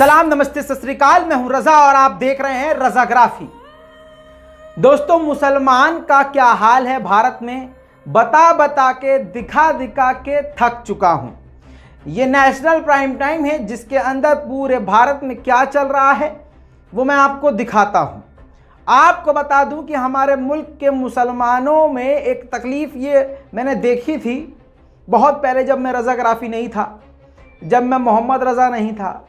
सलाम, नमस्ते, सत श्री अकाल। मैं हूं रजा और आप देख रहे हैं रजाग्राफी। दोस्तों, मुसलमान का क्या हाल है भारत में, बता बता के, दिखा दिखा के थक चुका हूं। ये नेशनल प्राइम टाइम है जिसके अंदर पूरे भारत में क्या चल रहा है वो मैं आपको दिखाता हूं। आपको बता दूं कि हमारे मुल्क के मुसलमानों में एक तकलीफ़ ये मैंने देखी थी बहुत पहले, जब मैं रजाग्राफी नहीं था, जब मैं मोहम्मद रज़ा नहीं था,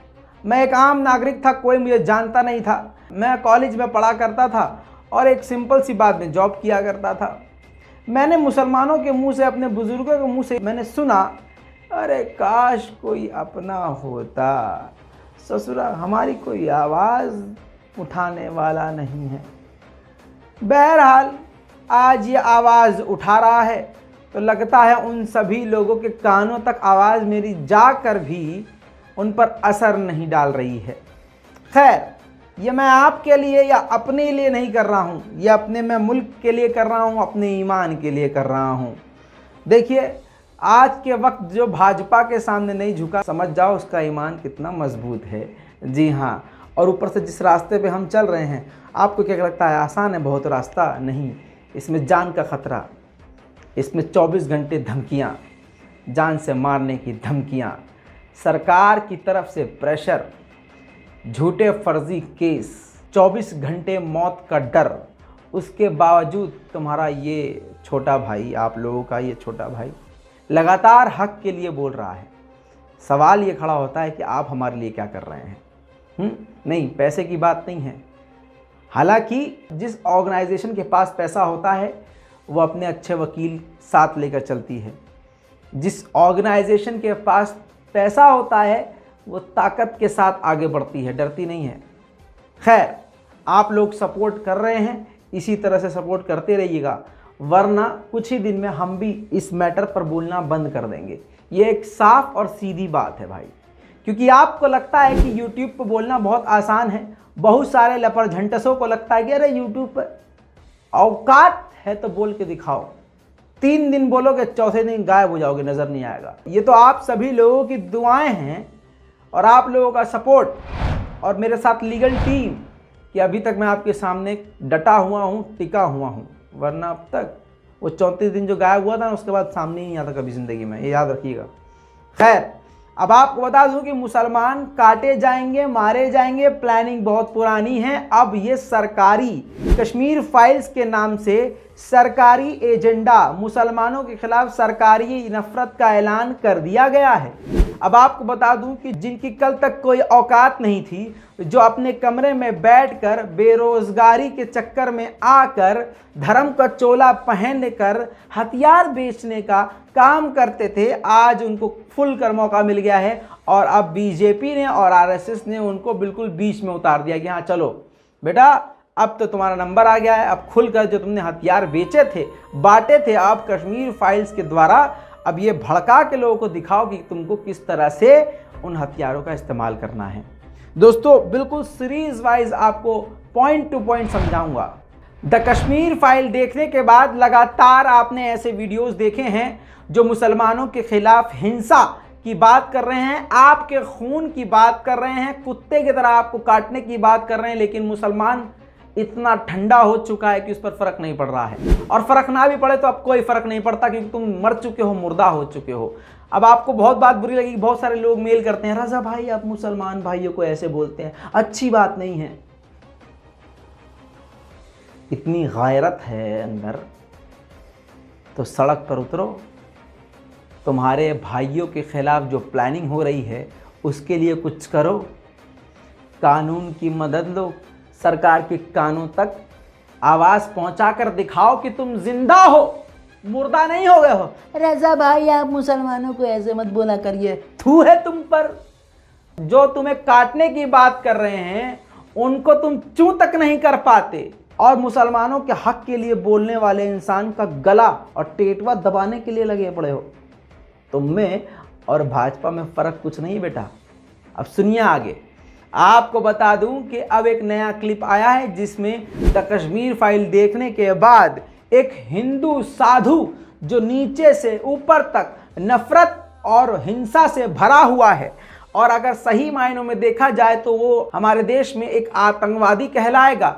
मैं एक आम नागरिक था, कोई मुझे जानता नहीं था। मैं कॉलेज में पढ़ा करता था और एक सिंपल सी बात में जॉब किया करता था। मैंने मुसलमानों के मुंह से, अपने बुज़ुर्गों के मुंह से मैंने सुना, अरे काश कोई अपना होता, ससुरा हमारी कोई आवाज़ उठाने वाला नहीं है। बहरहाल आज ये आवाज़ उठा रहा है तो लगता है उन सभी लोगों के कानों तक आवाज़ मेरी जाकर भी उन पर असर नहीं डाल रही है। खैर, ये मैं आपके लिए या अपने लिए नहीं कर रहा हूँ, ये अपने मैं मुल्क के लिए कर रहा हूँ, अपने ईमान के लिए कर रहा हूँ। देखिए, आज के वक्त जो भाजपा के सामने नहीं झुका, समझ जाओ उसका ईमान कितना मजबूत है। जी हाँ, और ऊपर से जिस रास्ते पे हम चल रहे हैं, आपको क्या लगता है आसान है बहुत रास्ता? नहीं, इसमें जान का ख़तरा, इसमें 24 घंटे धमकियाँ, जान से मारने की धमकियाँ, सरकार की तरफ से प्रेशर, झूठे फर्जी केस, 24 घंटे मौत का डर। उसके बावजूद तुम्हारा ये छोटा भाई, आप लोगों का ये छोटा भाई लगातार हक के लिए बोल रहा है। सवाल ये खड़ा होता है कि आप हमारे लिए क्या कर रहे हैं? नहीं, पैसे की बात नहीं है। हालांकि जिस ऑर्गेनाइजेशन के पास पैसा होता है वो अपने अच्छे वकील साथ लेकर चलती है। जिस ऑर्गेनाइजेशन के पास पैसा होता है वो ताकत के साथ आगे बढ़ती है, डरती नहीं है। खैर, आप लोग सपोर्ट कर रहे हैं, इसी तरह से सपोर्ट करते रहिएगा, वरना कुछ ही दिन में हम भी इस मैटर पर बोलना बंद कर देंगे। ये एक साफ और सीधी बात है भाई, क्योंकि आपको लगता है कि यूट्यूब पर बोलना बहुत आसान है। बहुत सारे लपरझंटसों को लगता है कि अरे यूट्यूब पर औकात है तो बोल के दिखाओ। 3 दिन बोलोगे, चौथे दिन गायब हो जाओगे, नज़र नहीं आएगा। ये तो आप सभी लोगों की दुआएं हैं और आप लोगों का सपोर्ट और मेरे साथ लीगल टीम कि अभी तक मैं आपके सामने डटा हुआ हूँ, टिका हुआ हूँ। वरना अब तक वो 34 दिन जो गायब हुआ था ना, उसके बाद सामने ही नहीं आता कभी ज़िंदगी में, ये याद रखिएगा। खैर, अब आपको बता दूं कि मुसलमान काटे जाएंगे, मारे जाएंगे, प्लानिंग बहुत पुरानी है। अब ये सरकारी कश्मीर फाइल्स के नाम से सरकारी एजेंडा, मुसलमानों के खिलाफ सरकारी नफरत का ऐलान कर दिया गया है। अब आपको बता दूं कि जिनकी कल तक कोई औकात नहीं थी, जो अपने कमरे में बैठकर बेरोजगारी के चक्कर में आकर धर्म का चोला पहनकर हथियार बेचने का काम करते थे, आज उनको फुल कर मौका मिल गया है। और अब बीजेपी ने और आरएसएस ने उनको बिल्कुल बीच में उतार दिया कि हाँ चलो बेटा, अब तो तुम्हारा नंबर आ गया है। अब खुलकर जो तुमने हथियार बेचे थे, बांटे थे, आप कश्मीर फाइल्स के द्वारा अब ये भड़का के लोगों को दिखाओ कि तुमको किस तरह से उन हथियारों का इस्तेमाल करना है। दोस्तों, बिल्कुल सीरीज वाइज आपको पॉइंट टू पॉइंट समझाऊंगा। द कश्मीर फाइल देखने के बाद लगातार आपने ऐसे वीडियोस देखे हैं जो मुसलमानों के खिलाफ हिंसा की बात कर रहे हैं, आपके खून की बात कर रहे हैं, कुत्ते की तरह आपको काटने की बात कर रहे हैं। लेकिन मुसलमान इतना ठंडा हो चुका है कि उस पर फर्क नहीं पड़ रहा है। और फर्क ना भी पड़े तो अब कोई फर्क नहीं पड़ता, क्योंकि तुम मर चुके हो, मुर्दा हो चुके हो। अब आपको बहुत बात बुरी लगी, बहुत सारे लोग मेल करते हैं, रजा भाई आप मुसलमान भाइयों को ऐसे बोलते हैं, अच्छी बात नहीं है। इतनी गैरत है अंदर तो सड़क पर उतरो। तुम्हारे भाइयों के खिलाफ जो प्लानिंग हो रही है उसके लिए कुछ करो, कानून की मदद लो, सरकार के कानों तक आवाज़ पहुंचाकर दिखाओ कि तुम जिंदा हो, मुर्दा नहीं हो गए हो। रजा भाई आप मुसलमानों को ऐसे मत बोला करिए, थू है तुम पर। जो तुम्हें काटने की बात कर रहे हैं उनको तुम चू तक नहीं कर पाते, और मुसलमानों के हक के लिए बोलने वाले इंसान का गला और टेटवा दबाने के लिए लगे पड़े हो। तुम में और भाजपा में फ़र्क कुछ नहीं बेटा। अब सुनिए आगे। आपको बता दूं कि अब एक नया क्लिप आया है जिसमें द कश्मीर फाइल देखने के बाद एक हिंदू साधु जो नीचे से ऊपर तक नफरत और हिंसा से भरा हुआ है और अगर सही मायनों में देखा जाए तो वो हमारे देश में एक आतंकवादी कहलाएगा।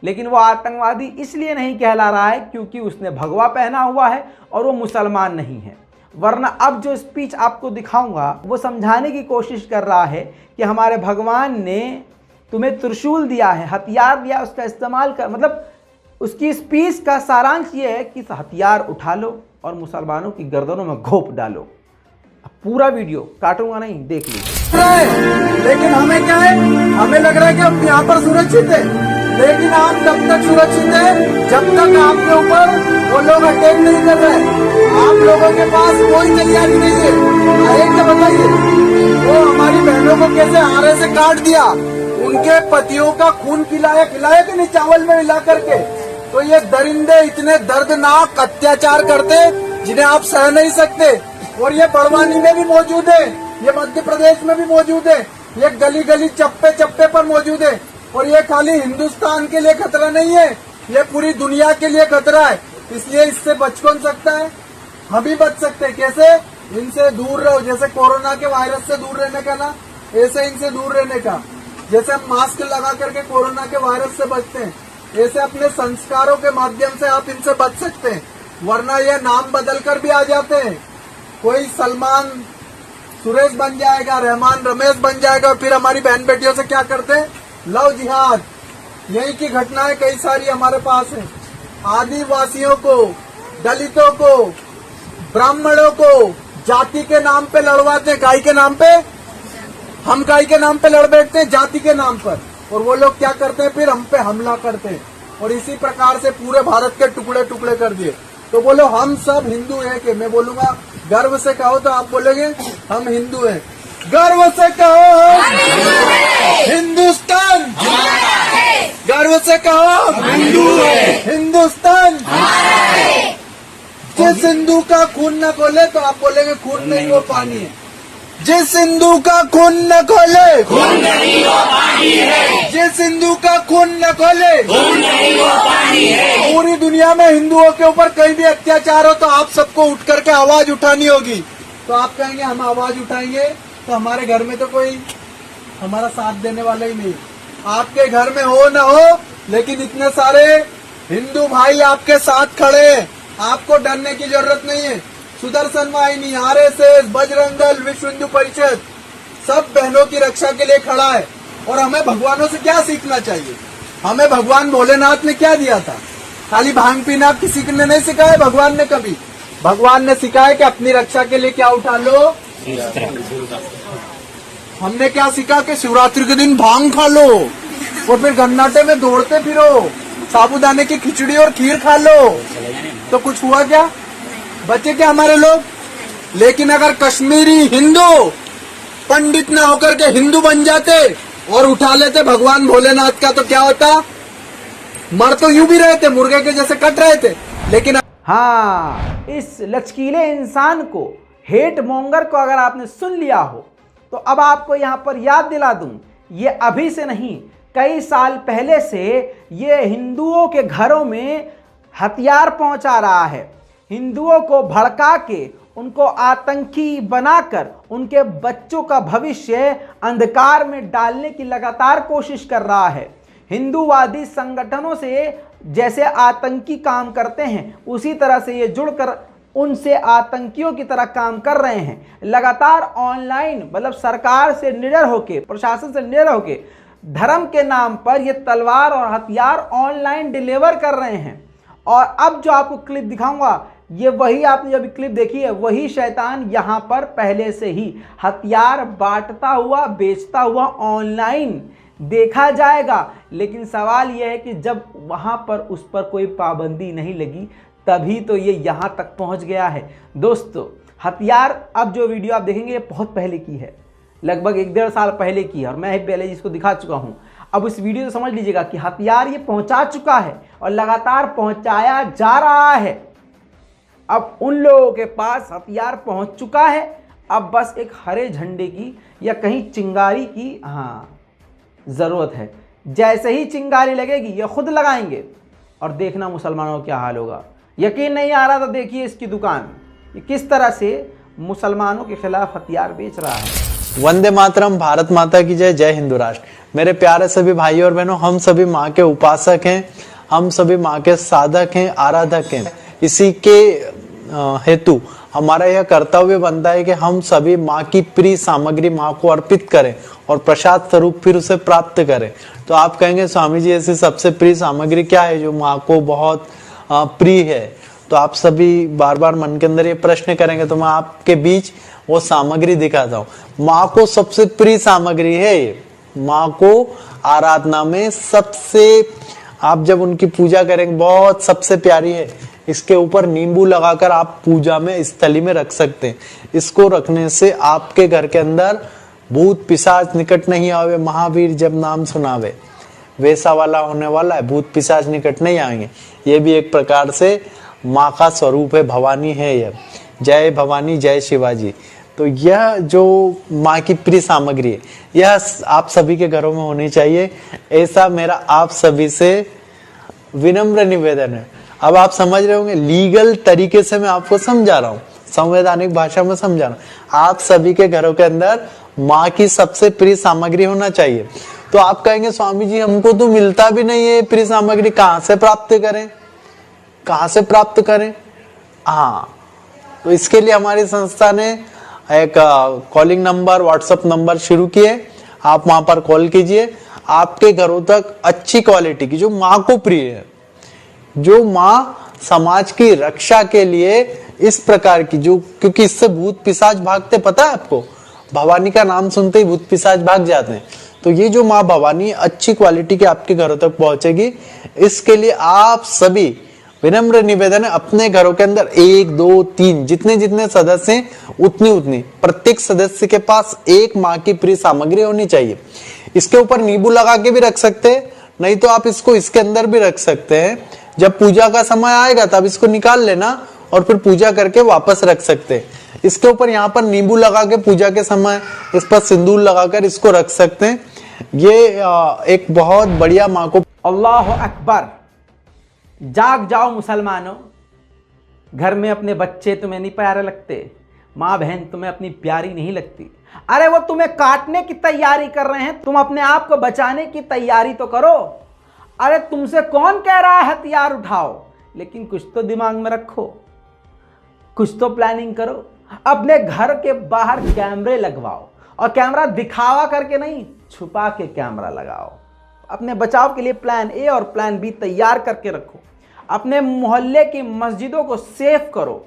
लेकिन वो आतंकवादी इसलिए नहीं कहला रहा है क्योंकि उसने भगवा पहना हुआ है और वो मुसलमान नहीं है। वरना अब जो स्पीच आपको दिखाऊंगा वो समझाने की कोशिश कर रहा है कि हमारे भगवान ने तुम्हें त्रिशूल दिया है, हथियार दिया, उसका इस्तेमाल कर, मतलब उसकी स्पीच का सारांश ये है कि हथियार उठा लो और मुसलमानों की गर्दनों में घोंप डालो। पूरा वीडियो काटूंगा नहीं, देख लीजिए। लेकिन हमें क्या है, हमें लग रहा है कि हम यहाँ पर सुरक्षित है, लेकिन आप तब तक सुरक्षित है जब तक आपके ऊपर वो लोग अटैक नहीं कर रहे हैं। आप लोगों के पास कोई तैयारी नहीं है। एक तो बताइए, वो हमारी बहनों को कैसे आरे से काट दिया, उनके पतियों का खून खिलाया कि नहीं चावल में मिला करके। तो ये दरिंदे इतने दर्दनाक अत्याचार करते जिन्हें आप सह नहीं सकते। और ये बड़वानी में भी मौजूद है, ये मध्य प्रदेश में भी मौजूद है, ये गली गली चप्पे चप्पे पर मौजूद है। और ये खाली हिंदुस्तान के लिए खतरा नहीं है, ये पूरी दुनिया के लिए खतरा है। इसलिए इससे बच कौन सकता है? हम ही बच सकते हैं। कैसे? इनसे दूर रहो। जैसे कोरोना के वायरस से दूर रहने का ना, ऐसे इनसे दूर रहने का। जैसे हम मास्क लगा करके कोरोना के वायरस से बचते हैं, ऐसे अपने संस्कारों के माध्यम से आप इनसे बच सकते हैं। वरना ये नाम बदल कर भी आ जाते हैं। कोई सलमान सुरेश बन जाएगा, रहमान रमेश बन जाएगा, फिर हमारी बहन बेटियों से क्या करते हैं? लव जिहाद। यही की घटनाएं कई सारी हमारे पास है। आदिवासियों को, दलितों को, ब्राह्मणों को जाति के नाम पे लड़वाते हैं। काय के नाम पे? हम काय के नाम पे लड़ बैठते हैं, जाति के नाम पर। और वो लोग क्या करते हैं? फिर हम पे हमला करते हैं। और इसी प्रकार से पूरे भारत के टुकड़े टुकड़े कर दिए। तो बोलो हम सब हिंदू हैं कि? मैं बोलूंगा गर्व से कहो तो आप बोलोगे हम हिंदू हैं। गर्व से कहो हिंदुस्तान, गर्व से कहो हिंदू है, हिंदुस्तान। जिस हिंदू का खून न खोले तो आप बोलेंगे खून नहीं वो पानी है। जिस हिंदू का खून न खोले, खून नहीं वो पानी है। जिस हिंदू का खून न खोले, खून नहीं वो पानी है। पूरी दुनिया में हिंदुओं के ऊपर कहीं भी अत्याचार हो तो आप सबको उठ करके आवाज उठानी होगी। तो आप कहेंगे हम आवाज उठाएंगे तो हमारे घर में तो कोई हमारा साथ देने वाला ही नहीं। आपके घर में हो न हो, लेकिन इतने सारे हिंदू भाई आपके साथ खड़े हैं। आपको डरने की जरूरत नहीं है। सुदर्शन वाहिनी, आरएसएस, बजरंग दल, विश्व हिंदू परिषद सब बहनों की रक्षा के लिए खड़ा है। और हमें भगवानों से क्या सीखना चाहिए? हमें भगवान भोलेनाथ ने क्या दिया था? खाली भांग पीना किसी ने नहीं सिखाया भगवान ने कभी। भगवान ने सिखाया कि अपनी रक्षा के लिए क्या उठा लो। हमने क्या सीखा कि शिवरात्रि के दिन भांग खा लो और फिर गन्नाटे में दौड़ते फिरो, साबूदाने की खिचड़ी और खीर खा लो। तो कुछ हुआ क्या? बचे क्या हमारे लोग? लेकिन अगर कश्मीरी हिंदू पंडित ना होकर के हिंदू बन जाते और उठा लेते भगवान भोलेनाथ का, तो क्या होता? मर तो यूं भी रहे थे, मुर्गे के जैसे कट रहे थे। लेकिन हाँ, इस लचकीले इंसान को, हेट मोंगर को अगर आपने सुन लिया हो तो अब आपको यहाँ पर याद दिला दूं, ये अभी से नहीं, कई साल पहले से ये हिंदुओं के घरों में हथियार पहुंचा रहा है। हिंदुओं को भड़का के, उनको आतंकी बनाकर उनके बच्चों का भविष्य अंधकार में डालने की लगातार कोशिश कर रहा है। हिंदूवादी संगठनों से जैसे आतंकी काम करते हैं उसी तरह से ये जुड़कर उनसे आतंकियों की तरह काम कर रहे हैं। लगातार ऑनलाइन, मतलब सरकार से निडर होके, प्रशासन से निडर होके धर्म के नाम पर ये तलवार और हथियार ऑनलाइन डिलीवर कर रहे हैं। और अब जो आपको क्लिप दिखाऊंगा, ये वही, आपने जब क्लिप देखी है, वही शैतान यहाँ पर पहले से ही हथियार बांटता हुआ, बेचता हुआ ऑनलाइन देखा जाएगा। लेकिन सवाल यह है कि जब वहाँ पर उस पर कोई पाबंदी नहीं लगी तभी तो ये यहाँ तक पहुँच गया है। दोस्तों, हथियार, अब जो वीडियो आप देखेंगे ये बहुत पहले की है, लगभग 1-1.5 साल पहले की है, और मैं ही पहले इसको दिखा चुका हूँ। अब इस वीडियो से समझ लीजिएगा कि हथियार ये पहुँचा चुका है और लगातार पहुँचाया जा रहा है। अब उन लोगों के पास हथियार पहुँच चुका है, अब बस एक हरे झंडे की या कहीं चिंगारी की ज़रूरत है। जैसे ही चिंगारी लगेगी ये खुद लगाएंगे और देखना मुसलमानों का क्या हाल होगा। यकीन नहीं आ रहा तो देखिए इसकी दुकान, ये किस तरह से मुसलमानों के खिलाफ हथियार बेच रहा है। वंदे मातरम, भारत माता की जय, जय हिंदू राष्ट्र। मेरे प्यारे सभी भाइयों और बहनों, हम सभी माँ के उपासक हैं, हम सभी माँ के साधक हैं, आराधक हैं। इसी के हेतु हमारा यह कर्तव्य बनता है कि हम सभी माँ की प्रिय सामग्री माँ को अर्पित करें और प्रसाद स्वरूप फिर उसे प्राप्त करें। तो आप कहेंगे स्वामी जी ऐसी सबसे प्रिय सामग्री क्या है जो माँ को बहुत प्रिय है? तो आप सभी बार बार मन के अंदर ये प्रश्न करेंगे, तो मैं आपके बीच वो सामग्री दिखाता हूँ। माँ को सबसे प्रिय सामग्री है ये। माँ को आराधना में सबसे, आप जब उनकी पूजा करेंगे, बहुत सबसे प्यारी है। इसके ऊपर नींबू लगाकर आप पूजा में स्थली में रख सकते हैं। इसको रखने से आपके घर के अंदर भूत पिशाच निकट नहीं आवे, महावीर जब नाम सुनावे, वैसा वाला होने वाला है। भूत पिशाच निकट नहीं आएंगे। ये भी एक प्रकार से माँ का स्वरूप है, भवानी है यह। जय भवानी, जय शिवाजी। तो यह जो माँ की प्रिय सामग्री है, यह आप सभी के घरों में होनी चाहिए, ऐसा मेरा आप सभी से विनम्र निवेदन है। अब आप समझ रहे होंगे, लीगल तरीके से मैं आपको समझा रहा हूँ, संवैधानिक भाषा में समझा रहा हूँ। आप सभी के घरों के अंदर माँ की सबसे प्रिय सामग्री होना चाहिए। तो आप कहेंगे स्वामी जी हमको तो मिलता भी नहीं है प्रिय सामग्री, कहाँ से प्राप्त करें, कहाँ से प्राप्त करें? हाँ, तो इसके लिए हमारी संस्था ने एक कॉलिंग नंबर, व्हाट्सएप नंबर शुरू किए। आप वहां पर कॉल कीजिए, आपके घरों तक अच्छी क्वालिटी की, जो माँ को प्रिय है, जो माँ समाज की रक्षा के लिए इस प्रकार की, जो, क्योंकि इससे भूत पिशाच भागते, पता है आपको, भवानी का नाम सुनते ही भूत पिशाच भाग जाते हैं। तो ये जो माँ भवानी अच्छी क्वालिटी की आपके घरों तक पहुंचेगी, इसके लिए आप सभी विनम्र निवेदन है, अपने घरों के अंदर 1, 2, 3 जितने जितने सदस्य हैं उतनी प्रत्येक सदस्य के पास एक माँ की प्रिय सामग्री होनी चाहिए। इसके ऊपर नींबू लगा के भी रख सकते हैं, नहीं तो आप इसको इसके अंदर भी रख सकते हैं। जब पूजा का समय आएगा तब इसको निकाल लेना और फिर पूजा करके वापस रख सकते हैं। इसके ऊपर यहाँ पर नींबू लगा के पूजा के समय इस पर सिंदूर लगाकर इसको रख सकते हैं। ये एक बहुत बढ़िया माँ को। अल्लाह अकबर। जाग जाओ मुसलमानों, घर में अपने बच्चे तुम्हें नहीं प्यारे लगते, माँ बहन तुम्हें अपनी प्यारी नहीं लगती। अरे वो तुम्हें काटने की तैयारी कर रहे हैं, तुम अपने आप को बचाने की तैयारी तो करो। अरे तुमसे कौन कह रहा है हथियार उठाओ, लेकिन कुछ तो दिमाग में रखो, कुछ तो प्लानिंग करो। अपने घर के बाहर कैमरे लगवाओ, और कैमरा दिखावा करके नहीं, छुपा के कैमरा लगाओ। अपने बचाव के लिए प्लान ए और प्लान बी तैयार करके रखो। अपने मोहल्ले की मस्जिदों को सेफ करो।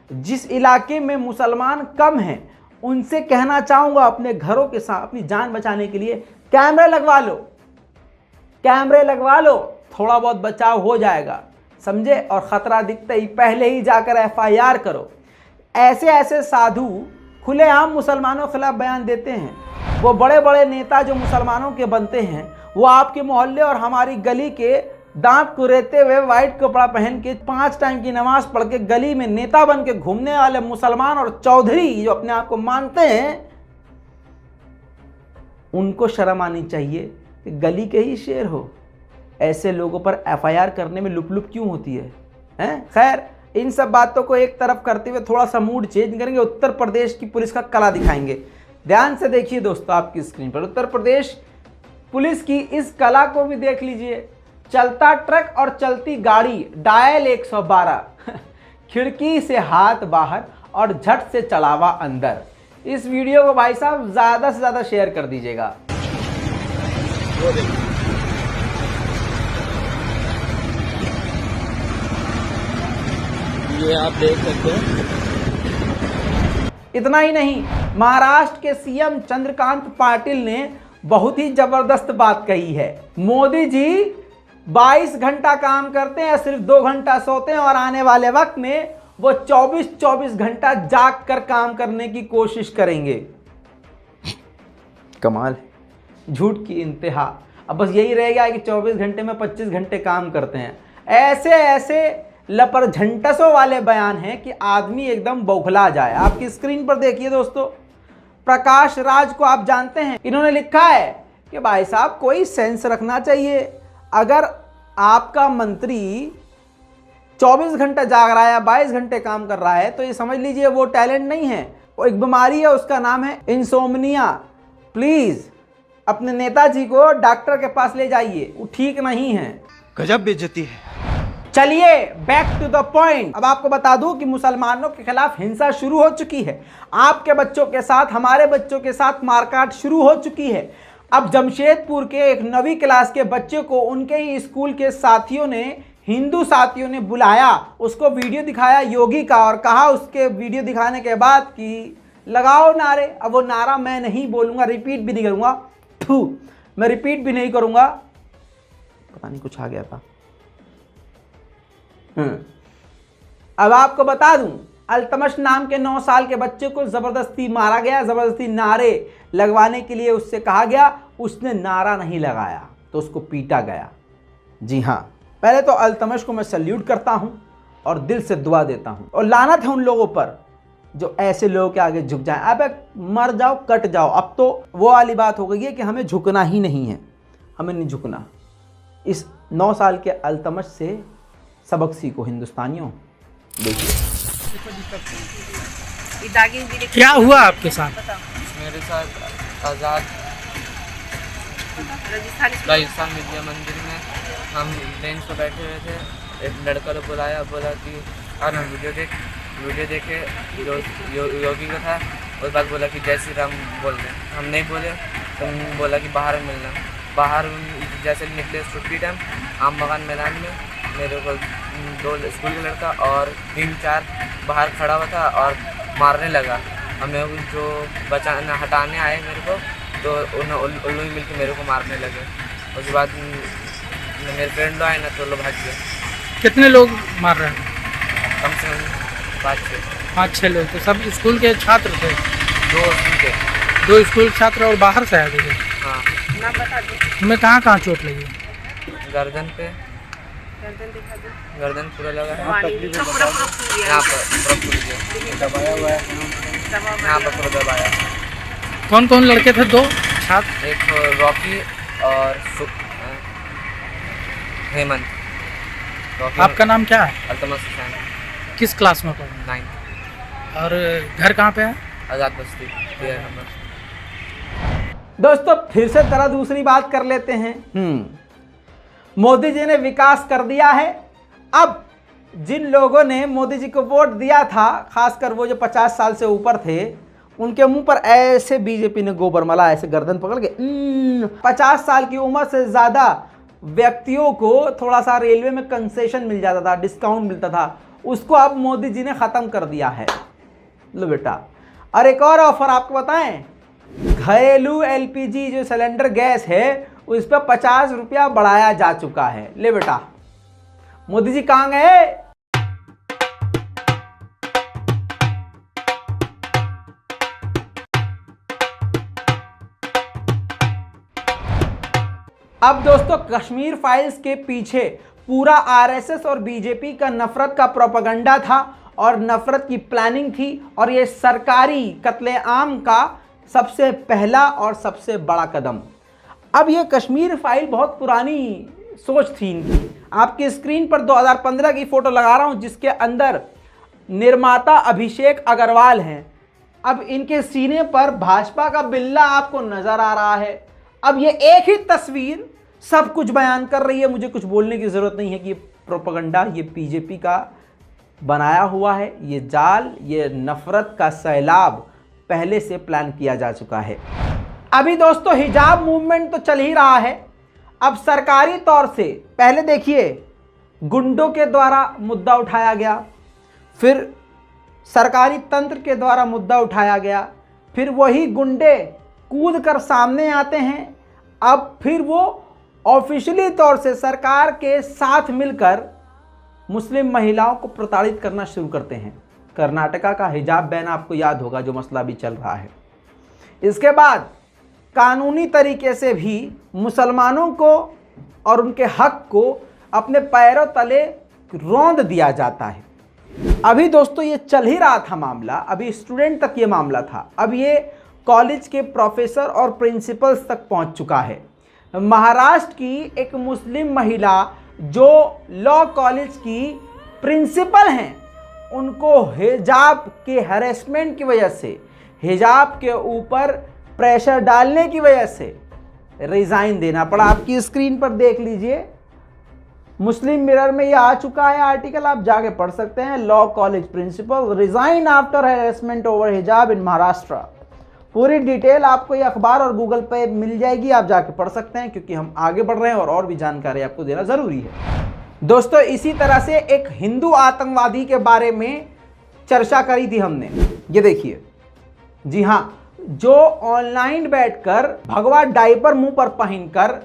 जिस इलाके में मुसलमान कम हैं उनसे कहना चाहूँगा, अपने घरों के साथ अपनी जान बचाने के लिए कैमरे लगवा लो, कैमरे लगवा लो, थोड़ा बहुत बचाव हो जाएगा, समझे। और ख़तरा दिखते ही पहले ही जाकर FIR करो। ऐसे ऐसे साधु खुलेआम मुसलमानों के खिलाफ बयान देते हैं। वो बड़े बड़े नेता जो मुसलमानों के बनते हैं, वो आपके मोहल्ले और हमारी गली के दांत कुरेते हुए वाइट कपड़ा पहन के 5 टाइम की नमाज पढ़ के गली में नेता बन के घूमने वाले मुसलमान और चौधरी जो अपने आप को मानते हैं, उनको शर्म आनी चाहिए कि गली के ही शेर हो। ऐसे लोगों पर FIR करने में लुप लुप क्यों होती है, हैं? खैर, इन सब बातों को एक तरफ करते हुए थोड़ा सा मूड चेंज करेंगे। उत्तर प्रदेश की पुलिस का कला दिखाएंगे। ध्यान से देखिए दोस्तों, आपकी स्क्रीन पर उत्तर प्रदेश पुलिस की इस कला को भी देख लीजिए। चलता ट्रक और चलती गाड़ी, डायल 112, खिड़की से हाथ बाहर और झट से चलावा अंदर। इस वीडियो को भाई साहब ज़्यादा से ज़्यादा शेयर कर दीजिएगा। ये आप देख सकते हैं। इतना ही नहीं, महाराष्ट्र के CM चंद्रकांत पाटिल ने बहुत ही जबरदस्त बात कही है। मोदी जी 22 घंटा काम करते हैं, सिर्फ 2 घंटा सोते हैं, और आने वाले वक्त में वो 24-24 घंटा जाग कर काम करने की कोशिश करेंगे। कमाल है, झूठ की इंतहा। अब बस यही रह गया कि 24 घंटे में 25 घंटे काम करते हैं। ऐसे ऐसे लपरझंटसों वाले बयान हैं कि आदमी एकदम बौखला जाए। आपकी स्क्रीन पर देखिए दोस्तों, प्रकाश राज को आप जानते हैं, इन्होंने लिखा है कि भाई साहब कोई सेंस रखना चाहिए। अगर आपका मंत्री 24 घंटा जाग रहा है, 22 घंटे काम कर रहा है, तो ये समझ लीजिए वो टैलेंट नहीं है, वो एक बीमारी है, उसका नाम है इंसोम्निया। प्लीज अपने नेताजी को डॉक्टर के पास ले जाइए, वो ठीक नहीं है। गजब बेइज्जती है। चलिए बैक टू द पॉइंट। अब आपको बता दूं कि मुसलमानों के खिलाफ हिंसा शुरू हो चुकी है। आपके बच्चों के साथ, हमारे बच्चों के साथ मारकाट शुरू हो चुकी है। अब जमशेदपुर के एक 9वीं क्लास के बच्चे को उनके ही स्कूल के साथियों ने, हिंदू साथियों ने बुलाया, उसको वीडियो दिखाया योगी का और कहा उसके वीडियो दिखाने के बाद कि लगाओ नारे। अब वो नारा मैं नहीं बोलूँगा, रिपीट भी नहीं करूँगा, मैं रिपीट भी नहीं करूँगा, पता नहीं कुछ आ गया था। अब आपको बता दूं, अल्तमश नाम के 9 साल के बच्चे को जबरदस्ती मारा गया, जबरदस्ती नारे लगवाने के लिए उससे कहा गया, उसने नारा नहीं लगाया तो उसको पीटा गया। जी हाँ, पहले तो अल्तमश को मैं सल्यूट करता हूं और दिल से दुआ देता हूं, और लानत है उन लोगों पर जो ऐसे लोगों के आगे झुक जाएं। अब मर जाओ कट जाओ, अब तो वो वाली बात हो गई है कि हमें झुकना ही नहीं है, हमें नहीं झुकना। इस 9 साल के अल्तमश से सबक सीखो हिंदुस्तानियों। देखिए क्या हुआ आपके साथ? मेरे साथ आज़ाद राजस्थान विद्या मंदिर में हम बेंच पर बैठे हुए थे। एक लड़का ने बुलाया, बोला कि हाँ ना वीडियो देखे जो योगी का था। उसके बाद बोला कि जय श्री राम बोल रहे। हम नहीं बोले तो बोला कि बाहर मिलना। बाहर जैसे निकले छुट्टी टाइम आम बगान मैदान में मेरे को 2 स्कूल का लड़का और 3-4 बाहर खड़ा हुआ था और मारने लगा। हमें जो बचाने हटाने आए मेरे को, तो उल्लू मिल के मेरे को मारने लगे। उसके बाद मेरे फ्रेंड लोग आए ना, तो लोग भाग गए। कितने लोग मार रहे हैं? कम से कम 5-6 लोग। तो सब स्कूल के छात्र थे? 2 स्कूल के। 2 स्कूल छात्र और बाहर से आए थे? हाँ। तुम्हें कहाँ चोट लगी? गर्दन पे, गर्दन पूरा लगा है, यहाँ पर दबाया हुआ है, यहाँ पर पूरा दबाया। कौन कौन लड़के थे? 2 छात्र, एक रॉकी और हेमंत। आपका नाम क्या है? अल्तमश हुसैन। किस क्लास में पढ़े? 9th। और घर कहाँ पे है? आज़ाद बस्ती 13 नंबर। दोस्तों फिर से तरह दूसरी बात कर लेते हैं। मोदी जी ने विकास कर दिया है। अब जिन लोगों ने मोदी जी को वोट दिया था, खासकर वो जो 50 साल से ऊपर थे, उनके मुंह पर ऐसे बीजेपी ने गोबर मला, ऐसे गर्दन पकड़ के 50 साल की उम्र से ज़्यादा व्यक्तियों को थोड़ा सा रेलवे में कंसेशन मिल जाता था, डिस्काउंट मिलता था, उसको अब मोदी जी ने ख़त्म कर दिया है। लो बेटा, और एक और ऑफर आपको बताएं, घरेलू एलपीजी जो सिलेंडर गैस है उस पर 50 रुपया बढ़ाया जा चुका है। ले बेटा, मोदी जी कहाँ गए? अब दोस्तों कश्मीर फाइल्स के पीछे पूरा आरएसएस और बीजेपी का नफरत का प्रोपेगेंडा था और नफरत की प्लानिंग थी, और ये सरकारी कत्लेआम का सबसे पहला और सबसे बड़ा कदम। अब ये कश्मीर फाइल बहुत पुरानी सोच थी इनकी। आपकी स्क्रीन पर 2015 की फोटो लगा रहा हूं, जिसके अंदर निर्माता अभिषेक अग्रवाल हैं। अब इनके सीने पर भाजपा का बिल्ला आपको नजर आ रहा है। अब ये एक ही तस्वीर सब कुछ बयान कर रही है, मुझे कुछ बोलने की जरूरत नहीं है कि ये प्रोपेगेंडा, ये बीजेपी का बनाया हुआ है, ये जाल, ये नफरत का सैलाब पहले से प्लान किया जा चुका है। अभी दोस्तों हिजाब मूवमेंट तो चल ही रहा है। अब सरकारी तौर से पहले देखिए गुंडों के द्वारा मुद्दा उठाया गया, फिर सरकारी तंत्र के द्वारा मुद्दा उठाया गया, फिर वही गुंडे कूद कर सामने आते हैं। अब फिर वो ऑफिशियली तौर से सरकार के साथ मिलकर मुस्लिम महिलाओं को प्रताड़ित करना शुरू करते हैं। कर्नाटका का हिजाब बैन आपको याद होगा, जो मसला भी चल रहा है। इसके बाद कानूनी तरीके से भी मुसलमानों को और उनके हक को अपने पैरों तले रौंद दिया जाता है। अभी दोस्तों ये चल ही रहा था मामला, अभी स्टूडेंट तक ये मामला था, अब ये कॉलेज के प्रोफेसर और प्रिंसिपल्स तक पहुंच चुका है। महाराष्ट्र की एक मुस्लिम महिला जो लॉ कॉलेज की प्रिंसिपल हैं, उनको हिजाब के हैरेसमेंट की वजह से हिजाब के ऊपर प्रेशर डालने की वजह से रिजाइन देना पड़ा। आपकी स्क्रीन पर देख लीजिए, मुस्लिम मिरर में ये आ चुका है आर्टिकल, आप जाके पढ़ सकते हैं। Law college principal resign after harassment over hijab in Maharashtra. पूरी डिटेल आपको ये अखबार और गूगल पे मिल जाएगी, आप जाके पढ़ सकते हैं, क्योंकि हम आगे बढ़ रहे हैं और भी जानकारी आपको देना जरूरी है। दोस्तों, इसी तरह से एक हिंदू आतंकवादी के बारे में चर्चा करी थी हमने। ये देखिए, जी हाँ, जो ऑनलाइन बैठकर भगवा डायपर मुंह पर पहनकर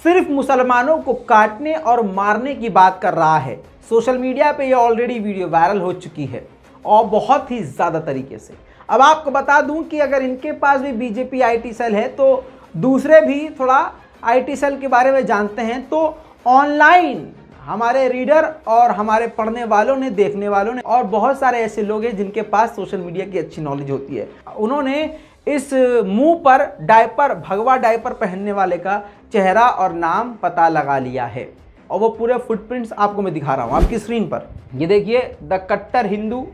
सिर्फ मुसलमानों को काटने और मारने की बात कर रहा है। सोशल मीडिया पे ये ऑलरेडी वीडियो वायरल हो चुकी है और बहुत ही ज़्यादा तरीके से। अब आपको बता दूं कि अगर इनके पास भी बीजेपी आईटी सेल है तो दूसरे भी थोड़ा आईटी सेल के बारे में जानते हैं। तो ऑनलाइन हमारे रीडर और हमारे पढ़ने वालों ने, देखने वालों ने, और बहुत सारे ऐसे लोग हैं जिनके पास सोशल मीडिया की अच्छी नॉलेज होती है, उन्होंने इस मुंह पर डायपर, भगवा डायपर पहनने वाले का चेहरा और नाम पता लगा लिया है। और वो पूरे फुटप्रिंट्स आपको मैं दिखा रहा हूँ आपकी स्क्रीन पर। ये देखिए, द कट्टर हिंदू,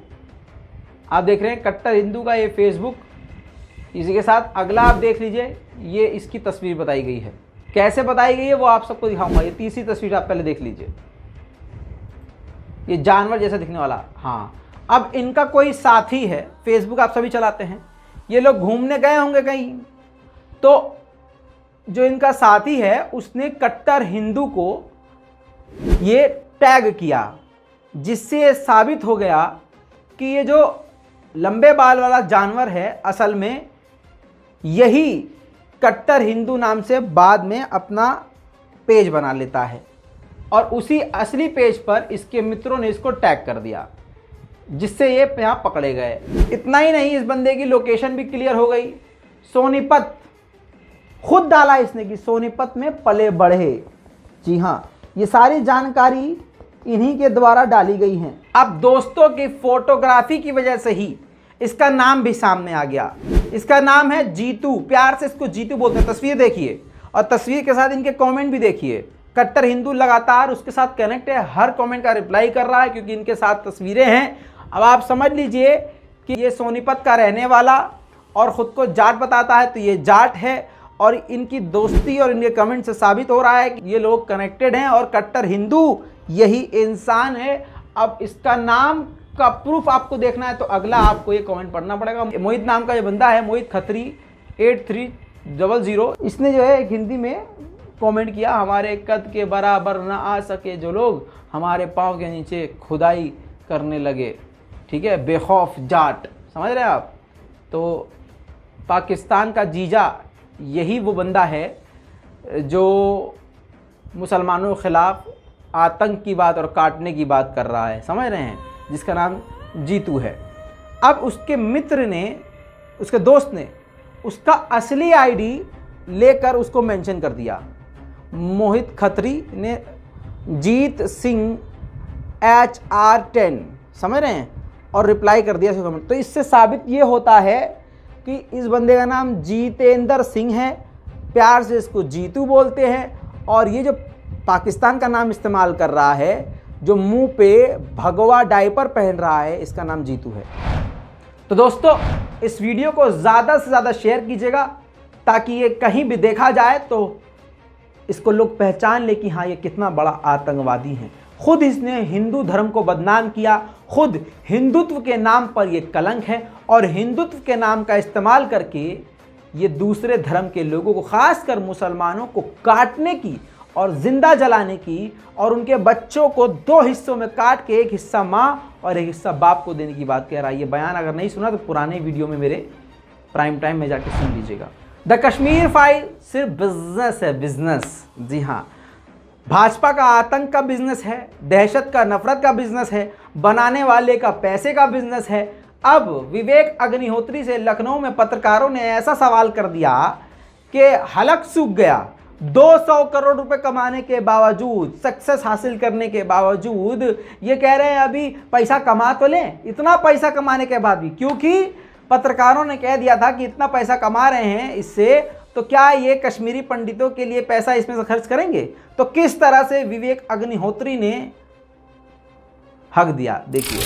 आप देख रहे हैं कट्टर हिंदू का ये फेसबुक। इसी के साथ अगला आप देख लीजिए, ये इसकी तस्वीर बताई गई है। कैसे बताई गई है वो आप सबको दिखाऊंगा। ये तीसरी तस्वीर आप पहले देख लीजिए, ये जानवर जैसा दिखने वाला। हाँ, अब इनका कोई साथी है, फेसबुक आप सभी चलाते हैं, ये लोग घूमने गए होंगे कहीं, तो जो इनका साथी है उसने कट्टर हिंदू को ये टैग किया, जिससे ये साबित हो गया कि ये जो लंबे बाल वाला जानवर है असल में यही कट्टर हिंदू नाम से बाद में अपना पेज बना लेता है, और उसी असली पेज पर इसके मित्रों ने इसको टैग कर दिया, जिससे ये यहाँ पकड़े गए। इतना ही नहीं, इस बंदे की लोकेशन भी क्लियर हो गई। सोनीपत, खुद डाला इसने कि सोनीपत में पले बढ़े। जी हाँ, ये सारी जानकारी इन्हीं के द्वारा डाली गई हैं। अब दोस्तों की फोटोग्राफी की वजह से ही इसका नाम भी सामने आ गया। इसका नाम है जीतू, प्यार से इसको जीतू बोलते हैं। तस्वीर देखिए और तस्वीर के साथ इनके कमेंट भी देखिए। कट्टर हिंदू लगातार उसके साथ कनेक्ट है, हर कमेंट का रिप्लाई कर रहा है क्योंकि इनके साथ तस्वीरें हैं। अब आप समझ लीजिए कि ये सोनीपत का रहने वाला और ख़ुद को जाट बताता है, तो ये जाट है, और इनकी दोस्ती और इनके कमेंट से साबित हो रहा है कि ये लोग कनेक्टेड हैं और कट्टर हिंदू यही इंसान है। अब इसका नाम का प्रूफ आपको देखना है तो अगला आपको ये कमेंट पढ़ना पड़ेगा। मोहित नाम का जो बंदा है, मोहित खत्री 8300, इसने जो है एक हिंदी में कमेंट किया, हमारे कद के बराबर ना आ सके जो लोग हमारे पाँव के नीचे खुदाई करने लगे। ठीक है, बेखौफ जाट, समझ रहे हैं आप। तो पाकिस्तान का जीजा यही वो बंदा है जो मुसलमानों के खिलाफ आतंक की बात और काटने की बात कर रहा है, समझ रहे हैं, जिसका नाम जीतू है। अब उसके मित्र ने, उसके दोस्त ने उसका असली आईडी लेकर उसको मेंशन कर दिया। मोहित खत्री ने जीत सिंह HR10, समझ रहे हैं, और रिप्लाई कर दिया कमेंट। तो इससे साबित ये होता है कि इस बंदे का नाम जीतेंद्र सिंह है, प्यार से इसको जीतू बोलते हैं, और ये जो पाकिस्तान का नाम इस्तेमाल कर रहा है, जो मुंह पे भगवा डायपर पहन रहा है, इसका नाम जीतू है। तो दोस्तों, इस वीडियो को ज़्यादा से ज़्यादा शेयर कीजिएगा ताकि ये कहीं भी देखा जाए तो इसको लोग पहचान ले कि हाँ, ये कितना बड़ा आतंकवादी है। खुद इसने हिंदू धर्म को बदनाम किया, खुद हिंदुत्व के नाम पर ये कलंक है, और हिंदुत्व के नाम का इस्तेमाल करके ये दूसरे धर्म के लोगों को, खासकर मुसलमानों को काटने की और जिंदा जलाने की, और उनके बच्चों को 2 हिस्सों में काट के एक हिस्सा माँ और एक हिस्सा बाप को देने की बात कह रहा है। ये बयान अगर नहीं सुना तो पुराने वीडियो में मेरे प्राइम टाइम में जाके सुन लीजिएगा। द कश्मीर फाइल सिर्फ बिजनेस है, बिजनेस। जी हाँ, भाजपा का आतंक का बिजनेस है, दहशत का, नफरत का बिजनेस है, बनाने वाले का पैसे का बिजनेस है। अब विवेक अग्निहोत्री से लखनऊ में पत्रकारों ने ऐसा सवाल कर दिया कि हलक सूख गया। 200 करोड़ रुपए कमाने के बावजूद, सक्सेस हासिल करने के बावजूद ये कह रहे हैं अभी पैसा कमा तो लें। इतना पैसा कमाने के बाद भी, क्योंकि पत्रकारों ने कह दिया था कि इतना पैसा कमा रहे हैं इससे, तो क्या ये कश्मीरी पंडितों के लिए पैसा इसमें से खर्च करेंगे? तो किस तरह से विवेक अग्निहोत्री ने हक दिया, देखिए।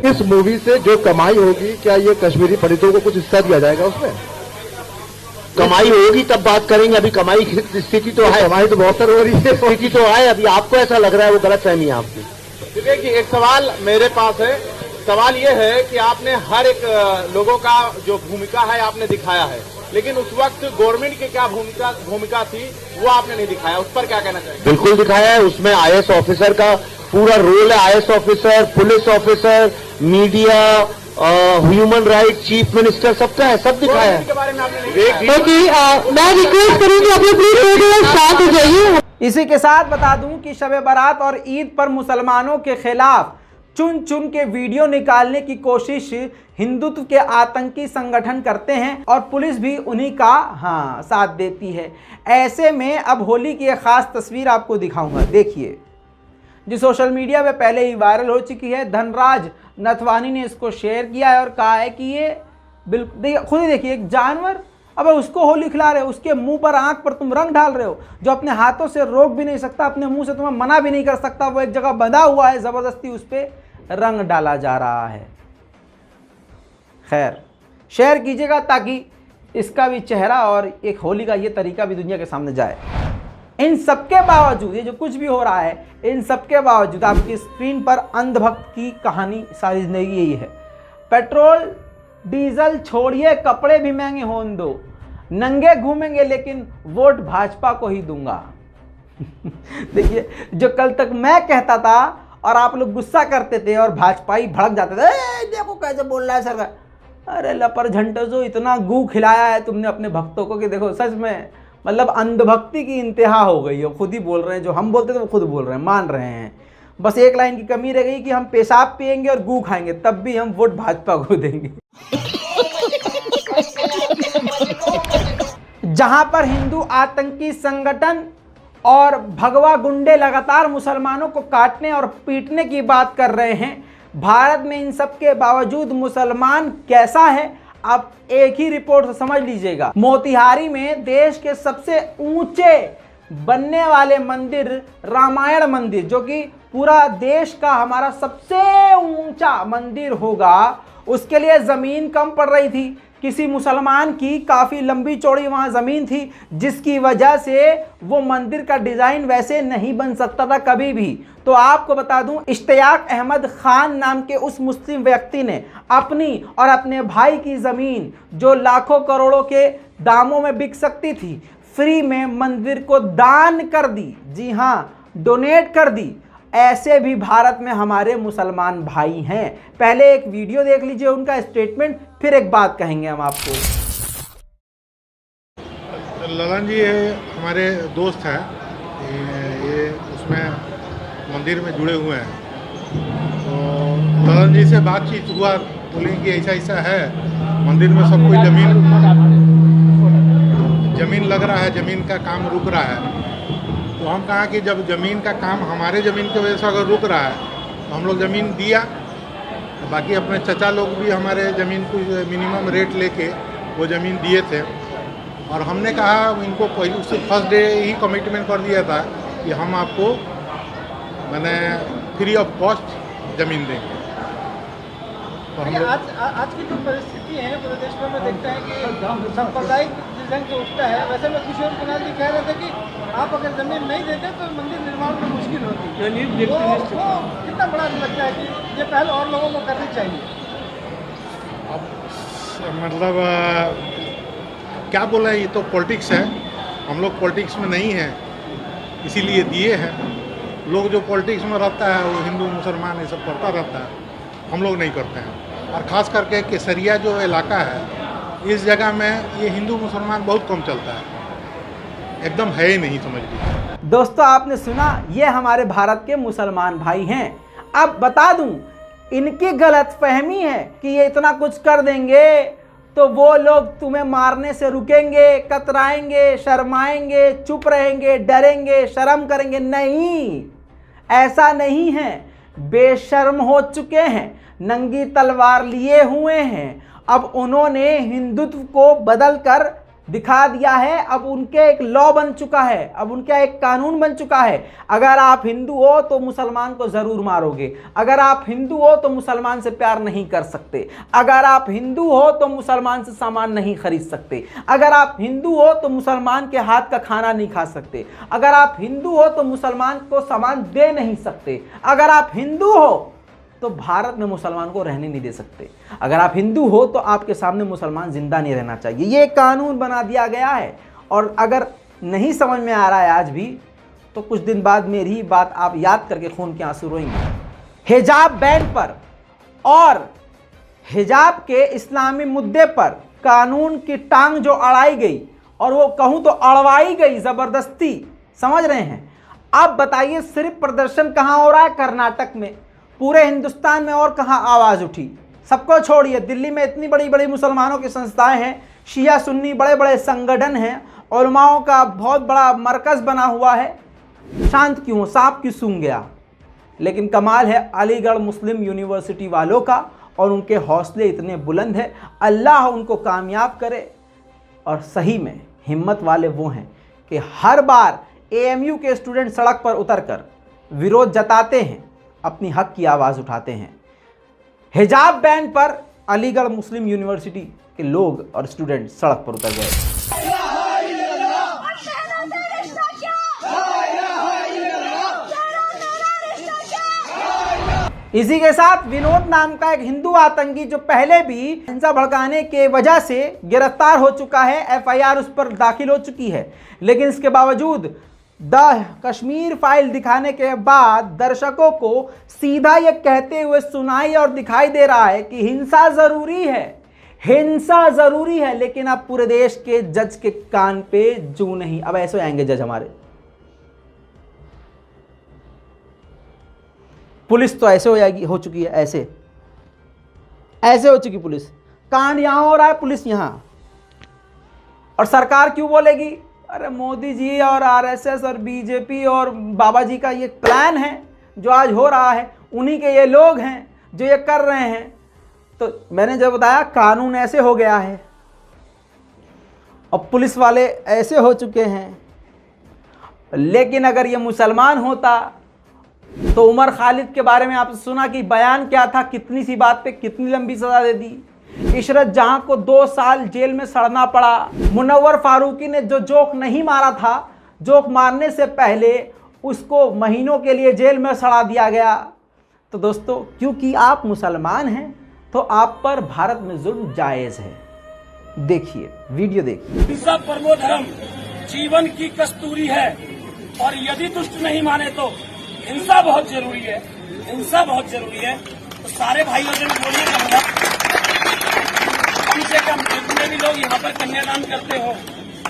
इस मूवी से जो कमाई होगी, क्या ये कश्मीरी पंडितों को कुछ हिस्सा दिया जाएगा उसमें? कमाई होगी तब बात करेंगे, अभी कमाई की स्थिति तो है, कमाई तो बहुत हो रही है, स्थिति तो है। अभी आपको ऐसा लग रहा है वो गलत फहमी है आपकी। देखिए, एक सवाल मेरे पास है। सवाल ये है कि आपने हर एक लोगों का जो भूमिका है आपने दिखाया है, लेकिन उस वक्त गवर्नमेंट की क्या भूमिका थी वो आपने नहीं दिखाया। उस पर क्या कहना चाहिए? बिल्कुल दिखाया है, उसमें आईएएस ऑफिसर का पूरा रोल है। IAS officer, police officer, media, human right, chief minister, सबका है, सब दिखाया है। के बारे में आपने नहीं मैं रिक्वेस्ट करूंगी आप लोग प्लीज थोड़ी देर शांत हो जाइए। इसी के साथ बता दूं कि शब बारात और ईद पर मुसलमानों के खिलाफ चुन चुन के वीडियो निकालने की कोशिश हिंदुत्व के आतंकी संगठन करते हैं और पुलिस भी उन्हीं का साथ देती है। ऐसे में अब होली की एक खास तस्वीर आपको दिखाऊंगा, देखिए, जो सोशल मीडिया पे पहले ही वायरल हो चुकी है। धनराज नथवानी ने इसको शेयर किया है और कहा है कि ये बिल्कुल, देखिए खुद ही देखिए, एक जानवर, अब उसको होली खिला रहे हो, उसके मुंह पर, आंख पर तुम रंग डाल रहे हो, जो अपने हाथों से रोक भी नहीं सकता, अपने मुंह से तुम्हें मना भी नहीं कर सकता, वो एक जगह बंधा हुआ है, जबरदस्ती उस पर रंग डाला जा रहा है। खैर, शेयर कीजिएगा ताकि इसका भी चेहरा और एक होली का ये तरीका भी दुनिया के सामने जाए। इन सबके बावजूद, ये जो कुछ भी हो रहा है, इन सबके बावजूद आपकी स्क्रीन पर अंधभक्त की कहानी सारी जिंदगी यही है। पेट्रोल डीजल छोड़िए, कपड़े भी महंगे होने दो, नंगे घूमेंगे लेकिन वोट भाजपा को ही दूंगा। देखिए, जो कल तक मैं कहता था और आप लोग गुस्सा करते थे और भाजपाई भड़क जाते थे, देखो कैसे बोल रहा है सरकार, अरे लपर झंटो, इतना गू खिलाया है तुमने अपने भक्तों को कि देखो, सच में मतलब अंधभक्ति की इंतहा हो गई है। खुद ही बोल रहे हैं, जो हम बोलते थे वो खुद बोल रहे हैं, मान रहे हैं। बस एक लाइन की कमी रह गई कि हम पेशाब पिएंगे और गू खाएंगे, तब भी हम वोट भाजपा को देंगे। जहां पर हिंदू आतंकी संगठन और भगवा गुंडे लगातार मुसलमानों को काटने और पीटने की बात कर रहे हैं, भारत में इन सब के बावजूद मुसलमान कैसा है, आप एक ही रिपोर्ट से समझ लीजिएगा। मोतिहारी में देश के सबसे ऊंचे बनने वाले मंदिर, रामायण मंदिर, जो कि पूरा देश का हमारा सबसे ऊंचा मंदिर होगा, उसके लिए ज़मीन कम पड़ रही थी। किसी मुसलमान की काफ़ी लंबी चौड़ी वहाँ ज़मीन थी, जिसकी वजह से वो मंदिर का डिज़ाइन वैसे नहीं बन सकता था कभी भी। तो आपको बता दूं, इश्तियाक अहमद खान नाम के उस मुस्लिम व्यक्ति ने अपनी और अपने भाई की ज़मीन, जो लाखों करोड़ों के दामों में बिक सकती थी, फ्री में मंदिर को दान कर दी। जी हाँ, डोनेट कर दी। ऐसे भी भारत में हमारे मुसलमान भाई हैं। पहले एक वीडियो देख लीजिए उनका स्टेटमेंट, फिर एक बात कहेंगे हम आपको। ललन जी हमारे दोस्त हैं, ये उसमें मंदिर में जुड़े हुए हैं। तो ललन जी से बातचीत हुआ, बोले कि ऐसा ऐसा है, मंदिर में सब कोई ज़मीन लग रहा है, ज़मीन का काम रुक रहा है। तो हम कहा कि जब ज़मीन का काम हमारे ज़मीन की वजह से अगर रुक रहा है तो हम लोग ज़मीन दिया, बाकी अपने चचा लोग भी हमारे ज़मीन को मिनिमम रेट लेके वो ज़मीन दिए थे। और हमने कहा इनको पहले उससे फर्स्ट डे ही कमिटमेंट कर दिया था कि हम आपको मैंने फ्री ऑफ कॉस्ट ज़मीन देंगे। तो हम आज की जो परिस्थिति है पूरे देश में देखते हैं कि सांप्रदायिक जंग जो उठता है, वैसे में किशोर कुमार जी कह रहे थे कि आप अगर जमीन नहीं देते तो मंदिर निर्माण में मुश्किल होती है। तो कितना बड़ा लगता है कि ये पहल और लोगों को करनी चाहिए। अब मतलब क्या बोला, ये तो पॉलिटिक्स है, हम लोग पॉलिटिक्स में नहीं हैं, इसीलिए दिए हैं। लोग जो पॉलिटिक्स में रहता है वो हिंदू मुसलमान ये सब करता रहता है, हम लोग नहीं करते हैं। और ख़ास करके केसरिया जो इलाका है, इस जगह में ये हिंदू मुसलमान बहुत कम चलता है, एकदम है ही नहीं, समझ लीजिए। दोस्तों, आपने सुना, ये हमारे भारत के मुसलमान भाई हैं। अब बता दूं, इनकी गलतफहमी है कि ये इतना कुछ कर देंगे तो वो लोग तुम्हें मारने से रुकेंगे, कतराएंगे, शर्माएंगे, चुप रहेंगे, डरेंगे, शर्म करेंगे। नहीं, ऐसा नहीं है। बेशर्म हो चुके हैं, नंगी तलवार लिए हुए हैं। अब उन्होंने हिंदुत्व को बदलकर दिखा दिया है। अब उनके एक लॉ बन चुका है, अब उनका एक कानून बन चुका है। अगर आप हिंदू हो तो मुसलमान को जरूर मारोगे, अगर आप हिंदू हो तो मुसलमान से प्यार नहीं कर सकते, अगर आप हिंदू हो तो मुसलमान से सामान नहीं खरीद सकते, अगर आप हिंदू हो तो मुसलमान के हाथ का खाना नहीं खा सकते, अगर आप हिंदू हो तो मुसलमान को सामान दे नहीं सकते, अगर आप हिंदू हो तो भारत में मुसलमान को रहने नहीं दे सकते, अगर आप हिंदू हो तो आपके सामने मुसलमान जिंदा नहीं रहना चाहिए। ये कानून बना दिया गया है। और अगर नहीं समझ में आ रहा है आज भी, तो कुछ दिन बाद मेरी ही बात आप याद करके खून के आंसू रोएंगे। हिजाब बैन पर और हिजाब के इस्लामी मुद्दे पर कानून की टांग जो अड़ाई गई, और वो कहूं तो अड़वाई गई जबरदस्ती, समझ रहे हैं। अब बताइए सिर्फ प्रदर्शन कहां हो रहा है? कर्नाटक में। पूरे हिंदुस्तान में और कहां आवाज उठी? सबको छोड़िए, दिल्ली में इतनी बड़ी बड़ी मुसलमानों की संस्थाएं हैं, शिया सुन्नी बड़े बड़े संगठन हैं, उलमाओं का बहुत बड़ा मरकज बना हुआ है। शांत क्यों? सांप क्यों सूंघ गया? लेकिन कमाल है अलीगढ़ मुस्लिम यूनिवर्सिटी वालों का, और उनके हौसले इतने बुलंद है। अल्लाह उनको कामयाब करे। और सही में हिम्मत वाले वो हैं कि हर बार AMU के स्टूडेंट सड़क पर उतरकर विरोध जताते हैं, अपनी हक की आवाज़ उठाते हैं। हिजाब बैन पर अलीगढ़ मुस्लिम यूनिवर्सिटी के लोग और स्टूडेंट सड़क पर उतर गए। इसी के साथ विनोद नाम का एक हिंदू आतंकी, जो पहले भी हिंसा भड़काने के वजह से गिरफ्तार हो चुका है, FIR उस पर दाखिल हो चुकी है, लेकिन इसके बावजूद द कश्मीर फाइल दिखाने के बाद दर्शकों को सीधा ये कहते हुए सुनाई और दिखाई दे रहा है कि हिंसा जरूरी है, हिंसा जरूरी है। लेकिन अब पूरे देश के जज के कान पे जू नहीं। अब ऐसे आएंगे जज हमारे। पुलिस तो ऐसे हो चुकी है, ऐसे हो चुकी पुलिस। कांड यहां हो रहा है, पुलिस यहां। और सरकार क्यों बोलेगी? अरे मोदी जी और RSS और BJP और बाबा जी का ये प्लान है जो आज हो रहा है, उन्हीं के ये लोग हैं जो ये कर रहे हैं। तो मैंने जब बताया कानून ऐसे हो गया है और पुलिस वाले ऐसे हो चुके हैं। लेकिन अगर ये मुसलमान होता तो उमर खालिद के बारे में आपने सुना कि बयान क्या था, कितनी सी बात पे कितनी लंबी सजा दे दी। इशरत जहां को 2 साल जेल में सड़ना पड़ा। मुनव्वर फारूकी ने जो जोक नहीं मारा था, जोक मारने से पहले उसको महीनों के लिए जेल में सड़ा दिया गया। तो दोस्तों, क्योंकि आप मुसलमान हैं तो आप पर भारत में जुल्म जायज है। देखिए, वीडियो देखिए। हिंसा परमो धर्म जीवन की कस्तूरी है, और यदि दुष्ट नहीं माने तो हिंसा बहुत जरूरी है, हिंसा बहुत जरूरी है। तो सारे भाइयों से मैं बोलिए कहूँगा, कम से कम जितने भी लोग यहाँ पर कन्यादान करते हो,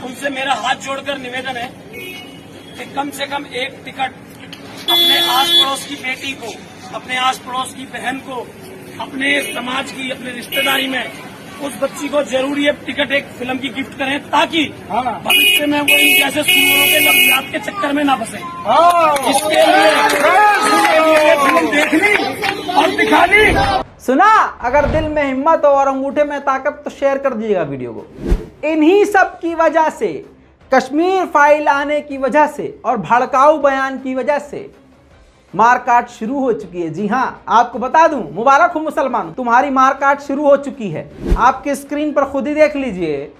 उनसे मेरा हाथ जोड़कर निवेदन है कि कम से कम एक टिकट अपने आस पड़ोस की बेटी को, अपने आस पड़ोस की बहन को, अपने समाज की, अपने रिश्तेदारी में उस बच्ची को जरूर ये टिकट एक फिल्म की गिफ्ट करें, ताकि भविष्य में वो इन जैसे सूरों के लफ्ज़ात के चक्कर में ना फंसे। इसके लिए फिल्म देखनी और दिखानी। सुना? अगर दिल में हिम्मत हो और अंगूठे में ताकत तो शेयर कर दीजिएगा वीडियो को। इन्हीं सब की वजह से, कश्मीर फाइल आने की वजह से और भड़काऊ बयान की वजह से मारकाट शुरू हो चुकी है। जी हां, आपको बता दूं, मुबारक हो मुसलमान, तुम्हारी मारकाट शुरू हो चुकी है। आपके स्क्रीन पर खुद ही देख लीजिए।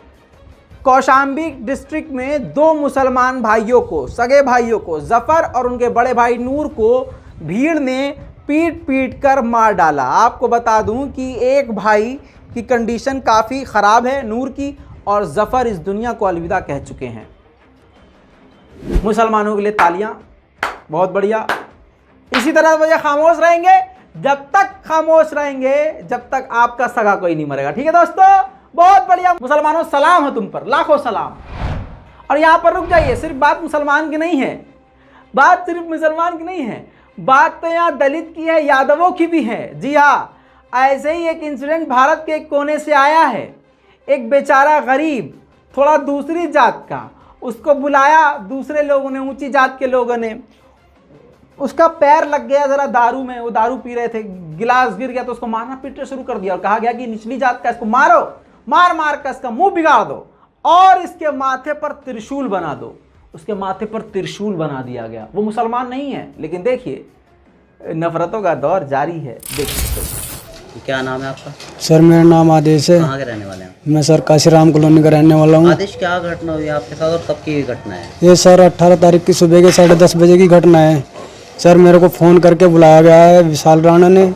कौशाम्बी डिस्ट्रिक्ट में 2 मुसलमान भाइयों को, सगे भाइयों को, जफर और उनके बड़े भाई नूर को भीड़ ने पीट पीट कर मार डाला। आपको बता दूं कि एक भाई की कंडीशन काफ़ी ख़राब है, नूर की, और जफर इस दुनिया को अलविदा कह चुके हैं। मुसलमानों के लिए तालियां, बहुत बढ़िया। इसी तरह वजह खामोश रहेंगे, जब तक खामोश रहेंगे जब तक आपका सगा कोई नहीं मरेगा। ठीक है दोस्तों, बहुत बढ़िया। मुसलमानों, सलाम है तुम पर, लाखों सलाम। और यहाँ पर रुक जाइए, सिर्फ बात मुसलमान की नहीं है, बात सिर्फ मुसलमान की नहीं है, बात तो यहाँ दलित की है, यादवों की भी है। जी हाँ, ऐसे ही एक इंसिडेंट भारत के एक कोने से आया है। एक बेचारा गरीब, थोड़ा दूसरी जात का, उसको बुलाया दूसरे लोगों ने, ऊंची जात के लोगों ने। उसका पैर लग गया जरा दारू में, वो दारू पी रहे थे, गिलास गिर गया तो उसको मारना पीटना शुरू कर दिया और कहा गया कि निचली जात का इसको मारो, मार मार कर इसका मुंह बिगाड़ दो। और इसके माथे पर त्रिशूल बना दो। उसके माथे पर त्रिशूल बना दिया गया। वो मुसलमान नहीं है, लेकिन देखिए नफरतों का दौर जारी है। देखिए क्या नाम है आपका? सर मेरा नाम आदेश है। कहाँ के रहने वाले हैं? मैं सर काशीराम कॉलोनी का रहने वाला हूँ। आदेश, क्या घटना हुई आपके साथ और कब की घटना है? ये सर 18 तारीख की सुबह के 10:30 बजे की घटना है। सर मेरे को फ़ोन करके बुलाया गया है विशाल राणा ने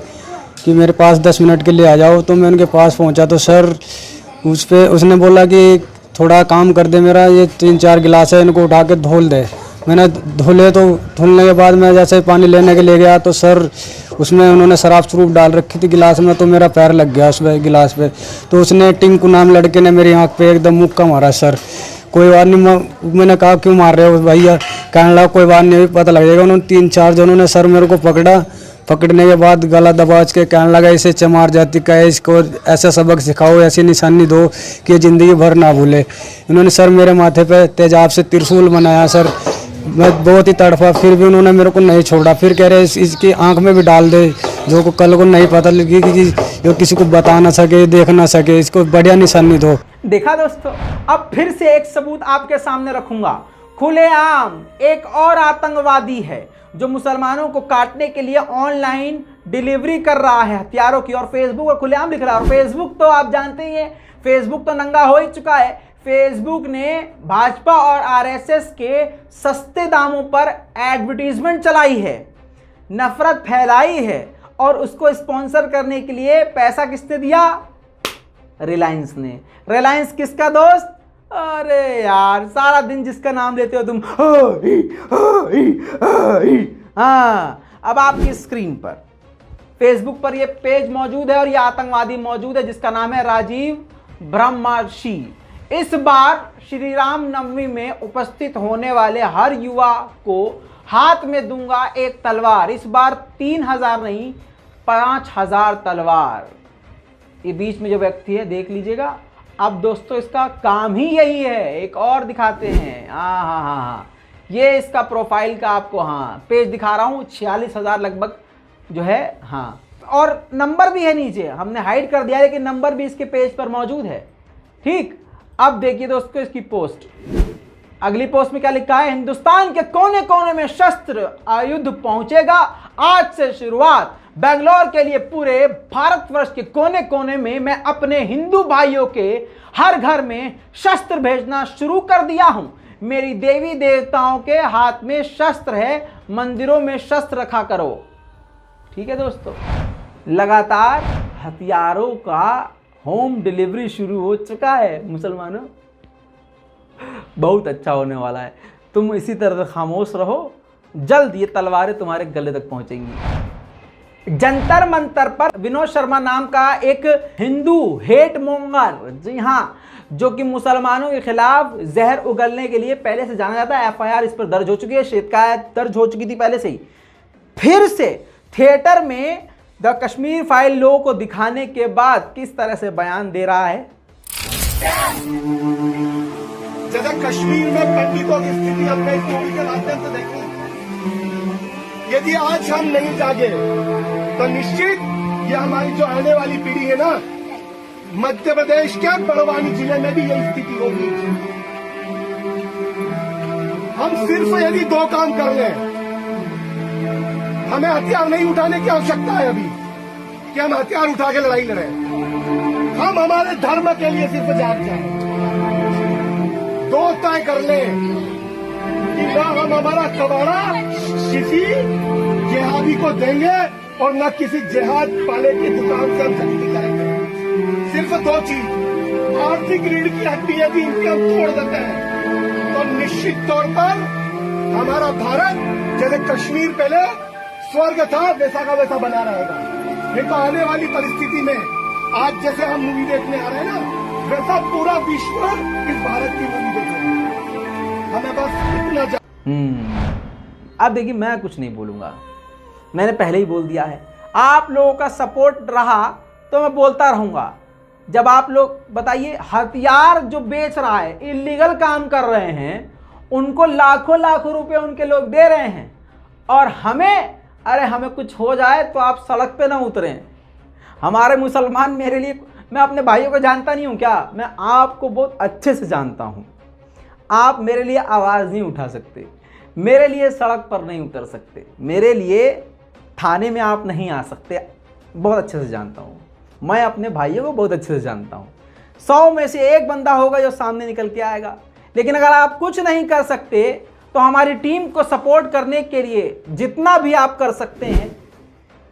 कि मेरे पास 10 मिनट के लिए आ जाओ। तो मैं उनके पास पहुँचा तो सर उसने बोला कि थोड़ा काम कर दे मेरा, ये 3-4 गिलास है इनको उठा के धोल दे। मैंने धुले, तो धुलने के बाद मैं जैसे पानी लेने के लिए गया तो सर उसमें उन्होंने शराब स्वरूप डाल रखी थी गिलास में, तो मेरा पैर लग गया उस गिलास पे। तो उसने टिंकू नाम लड़के ने मेरी आंख पे एकदम मुक्का मारा। सर कोई बात नहीं, मैंने कहा क्यों मार रहे हो भैया? कहने लगा कोई बात नहीं, पता लग जाएगा। उन्होंने 3-4 जनों ने सर मेरे को पकड़ा। पकड़ने के बाद गला दबाज के कहने लगा इसे चमार जाति का है, इसको ऐसा सबक सिखाओ, ऐसी निशानी दो कि ज़िंदगी भर ना भूले। इन्होंने सर मेरे माथे पे तेजाब से त्रिशूल बनाया। सर मैं बहुत ही तड़फा, फिर भी उन्होंने मेरे को नहीं छोड़ा। फिर कह रहे इसकी आंख में भी डाल दे, जो को कल को नहीं पता लगी कि जो किसी को बता ना सके, देख ना सके, इसको बढ़िया निशानी दो। देखा दोस्तों, अब फिर से एक सबूत आपके सामने रखूंगा। खुलेआम एक और आतंकवादी है जो मुसलमानों को काटने के लिए ऑनलाइन डिलीवरी कर रहा है हथियारों की, और फेसबुक पर खुलेआम लिख रहा है। और फेसबुक तो आप जानते ही हैं, फेसबुक तो नंगा हो ही चुका है। फेसबुक ने भाजपा और आरएसएस के सस्ते दामों पर एडवर्टीजमेंट चलाई है, नफरत फैलाई है, और उसको स्पॉन्सर करने के लिए पैसा किसने दिया? रिलायंस ने। रिलायंस किसका दोस्त? अरे यार, सारा दिन जिसका नाम लेते हो तुम। हाँ, अब आपकी स्क्रीन पर फेसबुक पर ये पेज मौजूद है और ये आतंकवादी मौजूद है जिसका नाम है राजीव ब्रह्मर्षि। इस बार श्री राम नवमी में उपस्थित होने वाले हर युवा को हाथ में दूंगा एक तलवार। इस बार 3000 नहीं, 5000 तलवार। ये बीच में जो व्यक्ति है देख लीजिएगा। अब दोस्तों इसका काम ही यही है। एक और दिखाते हैं। हाँ, ये इसका प्रोफाइल का आपको पेज दिखा रहा हूँ। 46,000 लगभग जो है। हाँ, और नंबर भी है नीचे, हमने हाइड कर दिया लेकिन नंबर भी इसके पेज पर मौजूद है। ठीक, अब देखिए दोस्तों इसकी पोस्ट। अगली पोस्ट में क्या लिखा है? हिंदुस्तान के कोने कोने में शस्त्र आयुध पहुंचेगा, आज से शुरुआत। बेंगलोर के लिए पूरे भारतवर्ष के कोने कोने में मैं अपने हिंदू भाइयों के हर घर में शस्त्र भेजना शुरू कर दिया हूं। मेरी देवी देवताओं के हाथ में शस्त्र है, मंदिरों में शस्त्र रखा करो। ठीक है दोस्तों, लगातार हथियारों का होम डिलीवरी शुरू हो चुका है। मुसलमानों, बहुत अच्छा होने वाला है। तुम इसी तरह खामोश रहो, जल्द ये तलवारें तुम्हारे गले तक पहुंचेंगी। जंतर मंतर पर विनोद शर्मा नाम का एक हिंदू हेट मोंगर, जी हाँ, जो कि मुसलमानों के खिलाफ जहर उगलने के लिए पहले से जाना जाता है। FIR इस पर दर्ज हो चुकी है, शिकायत दर्ज हो चुकी थी पहले से ही। फिर से थिएटर में द कश्मीर फाइल लोगों को दिखाने के बाद किस तरह से बयान दे रहा है। जैसे कश्मीर में पंडितों की स्थिति हमने इस मूवी के माध्यम से देखी। यदि आज हम नहीं जागे तो निश्चित ये हमारी जो आने वाली पीढ़ी है ना, मध्य प्रदेश के बड़वानी जिले में भी यही स्थिति होगी। हम सिर्फ यदि 2 काम कर लें, हमें हथियार नहीं उठाने की आवश्यकता है अभी कि हम हथियार उठा के लड़ाई लड़ें। हम हमारे धर्म के लिए सिर्फ जाग जाएं। 2 तय कर लें कि न हम हमारा कबाड़ा किसी जिहादी को देंगे और न किसी जिहाद वाले की दुकान से हम खरीदी करेंगे। सिर्फ 2 चीज, आर्थिक ऋण की हड्डी यदि इनकी हम तोड़ देते हैं तो निश्चित तौर पर हमारा भारत जैसे कश्मीर पहले स्वर्ग था वैसा का वैसा बना रहेगा। नहीं तो आने वाली परिस्थिति में आज जैसे हम मूवी देखने आ रहे हैं ना, वैसा पूरा विश्व इस भारत की मूवी देखेगा। हमें बस इतना अब देखिए, मैं कुछ नहीं बोलूंगा, मैंने पहले ही बोल दिया है। आप लोगों का सपोर्ट रहा तो मैं बोलता रहूंगा। जब आप लोग बताइए, हथियार जो बेच रहा है, इलीगल काम कर रहे हैं, उनको लाखों लाखों रुपए उनके लोग दे रहे हैं, और हमें कुछ हो जाए तो आप सड़क पे ना उतरें। हमारे मुसलमान मेरे लिए मैं अपने भाइयों को जानता नहीं हूँ क्या? मैं आपको बहुत अच्छे से जानता हूँ। आप मेरे लिए आवाज़ नहीं उठा सकते, मेरे लिए सड़क पर नहीं उतर सकते, मेरे लिए थाने में आप नहीं आ सकते। बहुत अच्छे से जानता हूँ, मैं अपने भाइयों को बहुत अच्छे से जानता हूँ। 100 में से एक बंदा होगा जो सामने निकल के आएगा। लेकिन अगर आप कुछ नहीं कर सकते तो हमारी टीम को सपोर्ट करने के लिए जितना भी आप कर सकते हैं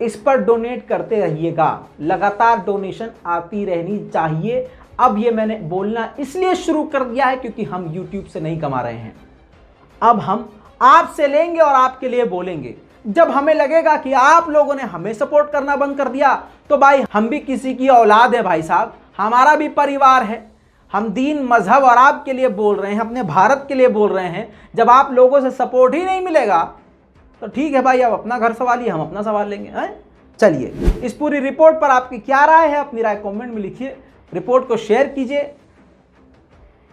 इस पर डोनेट करते रहिएगा। लगातार डोनेशन आती रहनी चाहिए। अब ये मैंने बोलना इसलिए शुरू कर दिया है क्योंकि हम YouTube से नहीं कमा रहे हैं। अब हम आपसे लेंगे और आपके लिए बोलेंगे। जब हमें लगेगा कि आप लोगों ने हमें सपोर्ट करना बंद कर दिया तो भाई हम भी किसी की औलाद है भाई साहब, हमारा भी परिवार है। हम दीन मजहब और आपके लिए बोल रहे हैं, अपने भारत के लिए बोल रहे हैं। जब आप लोगों से सपोर्ट ही नहीं मिलेगा तो ठीक है भाई, आप अपना घर संभालिए, हम अपना संभाल लेंगे। हैं? चलिए, इस पूरी रिपोर्ट पर आपकी क्या राय है अपनी राय कमेंट में लिखिए। रिपोर्ट को शेयर कीजिए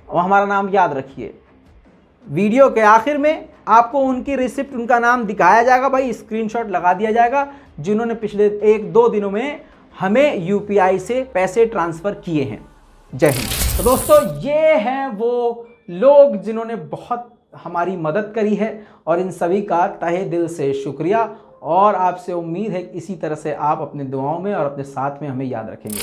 और हमारा नाम याद रखिए। वीडियो के आखिर में आपको उनकी रिसिप्ट, उनका नाम दिखाया जाएगा भाई, स्क्रीनशॉट लगा दिया जाएगा जिन्होंने पिछले 1-2 दिनों में हमें UPI से पैसे ट्रांसफ़र किए हैं। जय हिंद। तो दोस्तों, ये हैं वो लोग जिन्होंने बहुत हमारी मदद करी है और इन सभी का तहे दिल से शुक्रिया। और आपसे उम्मीद है कि इसी तरह से आप अपने दुआओं में और अपने साथ में हमें याद रखेंगे।